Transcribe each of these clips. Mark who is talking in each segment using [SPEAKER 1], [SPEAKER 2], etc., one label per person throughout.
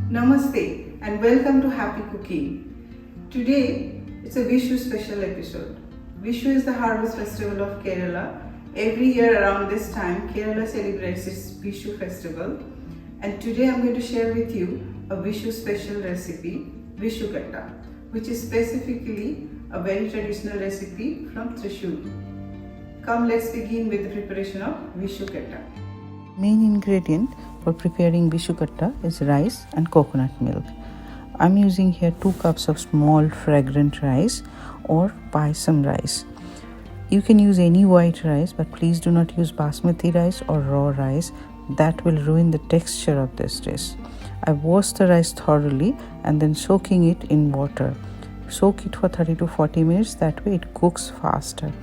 [SPEAKER 1] Namaste and welcome to Happy Cooking. Today it's a Vishu special episode. Vishu is the harvest festival of Kerala. Every year around this time, Kerala celebrates its Vishu festival. And today I'm going to share with you a Vishu special recipe, vishukatta, which is specifically a very traditional recipe from Thrissur. Come, let's begin with the preparation of vishukatta.
[SPEAKER 2] Main ingredient for preparing vishukatta is rice and coconut milk. I'm using here 2 cups of small fragrant rice or payasamrice. You can use any white rice, but please do not use basmati rice or raw rice. That will ruin the texture of this dish. I wash the rice thoroughly and then soaking it in water. Soak it for 30 to 40 minutes, that way it cooks faster.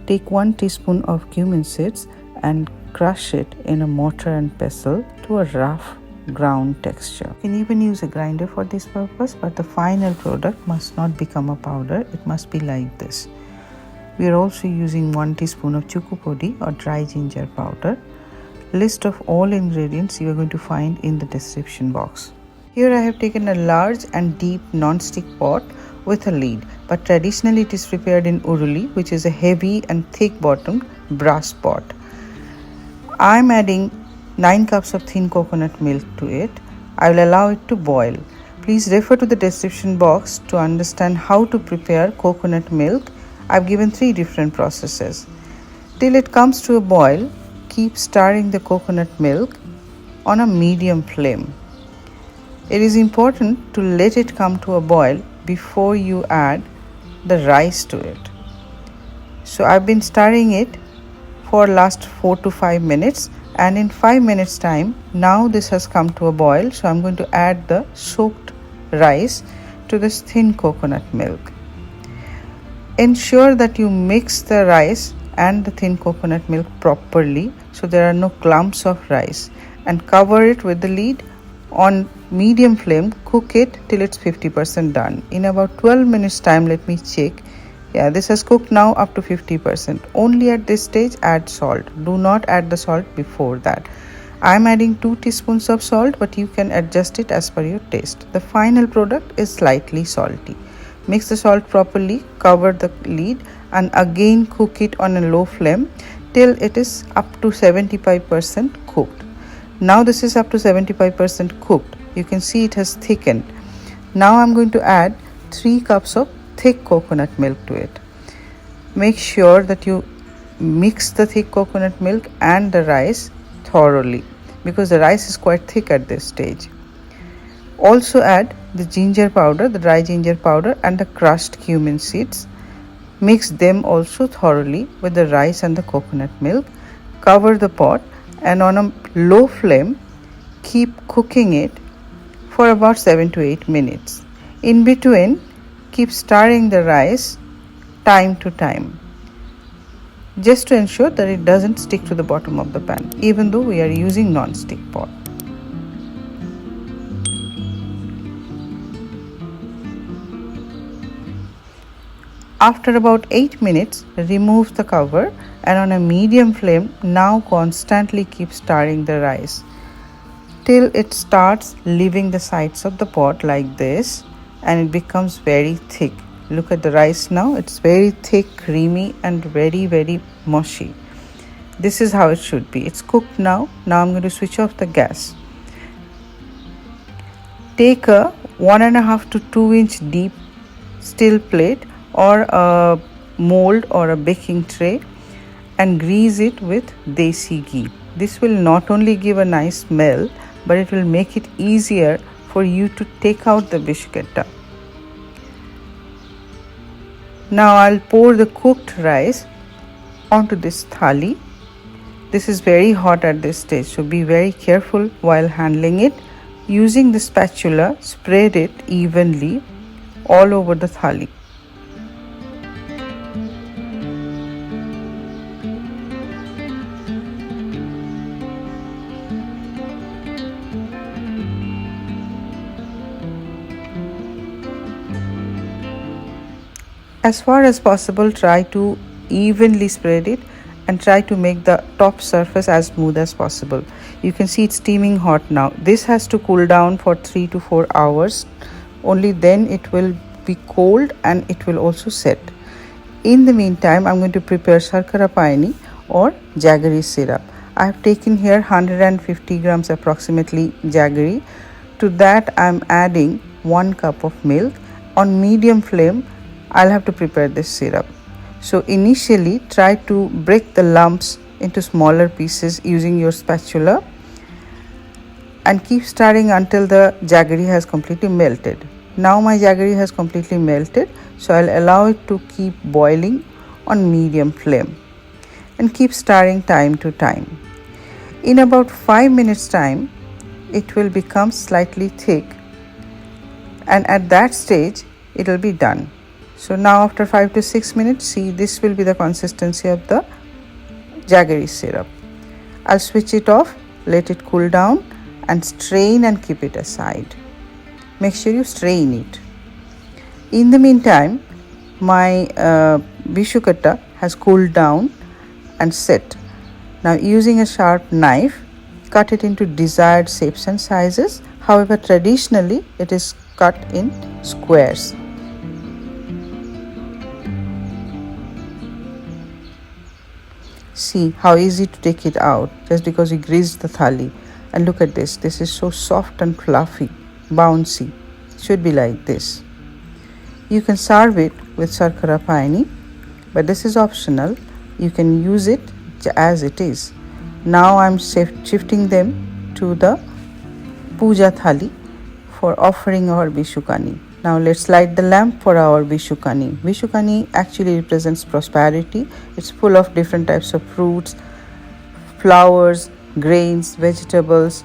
[SPEAKER 2] Take 1 teaspoon of cumin seeds and crush it in a mortar and pestle to a rough ground texture. You can even use a grinder for this purpose, but the final product must not become a powder. It must be like this. We are also using 1 teaspoon of chuku podi or dry ginger powder. List of all ingredients you are going to find in the description box. Here I have taken a large and deep non-stick pot with a lid, but traditionally it is prepared in uruli, which is a heavy and thick bottomed brass pot. I am adding 9 cups of thin coconut milk to it. I will allow it to boil. Please refer to the description box to understand how to prepare coconut milk. I have given 3 different processes. Till it comes to a boil, keep stirring the coconut milk on a medium flame. It is important to let it come to a boil before you add the rice to it. So I have been stirring it for last 4 to 5 minutes, and in 5 minutes time now this has come to a boil, so I'm going to add the soaked rice to this thin coconut milk. Ensure that you mix the rice and the thin coconut milk properly so there are no clumps of rice, and cover it with the lid. On medium flame, cook it till it's 50% done. In about 12 minutes time, let me check. Yeah, this has cooked now up to 50%. Only at this stage add salt. Do not add the salt before that. I am adding 2 teaspoons of salt, but you can adjust it as per your taste. The final product is slightly salty. Mix the salt properly, cover the lid, and again cook it on a low flame till it is up to 75% cooked. Now this is up to 75% cooked. You can see it has thickened. Now I am going to add 3 cups of thick coconut milk to it. Make sure that you mix the thick coconut milk and the rice thoroughly, because the rice is quite thick at this stage. Also add the ginger powder, the dry ginger powder, and the crushed cumin seeds. Mix them also thoroughly with the rice and the coconut milk. Cover the pot and on a low flame keep cooking it for about 7 to 8 minutes. In between, keep stirring the rice time to time, just to ensure that it doesn't stick to the bottom of the pan, even though we are using non-stick pot. After about 8 minutes, remove the cover and on a medium flame now constantly keep stirring the rice till it starts leaving the sides of the pot like this and it becomes very thick. Look at the rice now, it's very thick, creamy and very mushy. This is how it should be. It's cooked now. Now I'm going to switch off the gas. Take a 1.5 to 2 inch deep steel plate or a mold or a baking tray and grease it with desi ghee. This will not only give a nice smell, but it will make it easier for you to take out the vishukatta. Now I'll pour the cooked rice onto this thali. This is very hot at this stage, so be very careful while handling it. Using the spatula, spread it evenly all over the thali. As far as possible, try to evenly spread it and try to make the top surface as smooth as possible. You can see it's steaming hot now. This has to cool down for 3 to 4 hours. Only then it will be cold and it will also set. In the meantime, I'm going to prepare Sarkara Payani or jaggery syrup. I have taken here 150 grams approximately jaggery. To that I'm adding 1 cup of milk. On medium flame, I'll have to prepare this syrup. So initially try to break the lumps into smaller pieces using your spatula and keep stirring until the jaggery has completely melted. Now my jaggery has completely melted, so I'll allow it to keep boiling on medium flame and keep stirring time to time. In about 5 minutes time, it will become slightly thick, and at that stage it will be done. So now after 5 to 6 minutes, see, this will be the consistency of the jaggery syrup. I'll switch it off, let it cool down and strain and keep it aside. Make sure you strain it. In the meantime, my bishukatta has cooled down and set. Now using a sharp knife, cut it into desired shapes and sizes. However, traditionally it is cut in squares. See how easy to take it out just because we greased the thali. And look at this. This is so soft and fluffy, bouncy. It should be like this. You can serve it with Sarkara Payani, but this is optional. You can use it as it is. Now I'm shifting them to the puja thali for offering our Vishukani. Now let's light the lamp for our Vishukani. Vishukani actually represents prosperity. It's full of different types of fruits, flowers, grains, vegetables,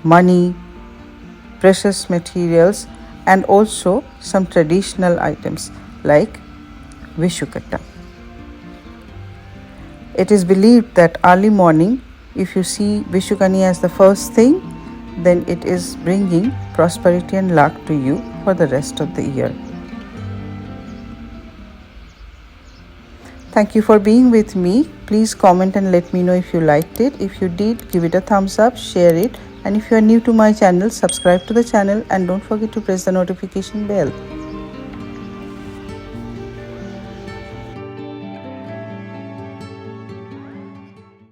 [SPEAKER 2] money, precious materials, and also some traditional items like vishukatta. It is believed that early morning, if you see Vishukani as the first thing, then it is bringing prosperity and luck to you for the rest of the year. Thank you for being with me. Please comment and let me know if you liked it. If you did, give it a thumbs up, share it, and if you are new to my channel, subscribe to the channel and don't forget to press the notification bell.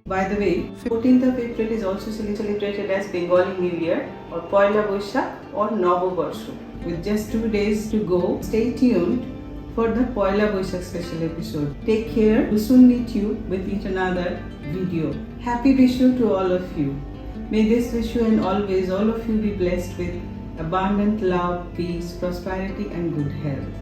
[SPEAKER 1] By the way, 14th of April is also celebrated as Bengali New Year or Poila Boishakh or Nobobarsho. With just 2 days to go, stay tuned for the Poila Boishakh special episode. Take care. We'll soon meet you with yet another video. Happy Vishu to all of you. May this Vishu and always all of you be blessed with abundant love, peace, prosperity and good health.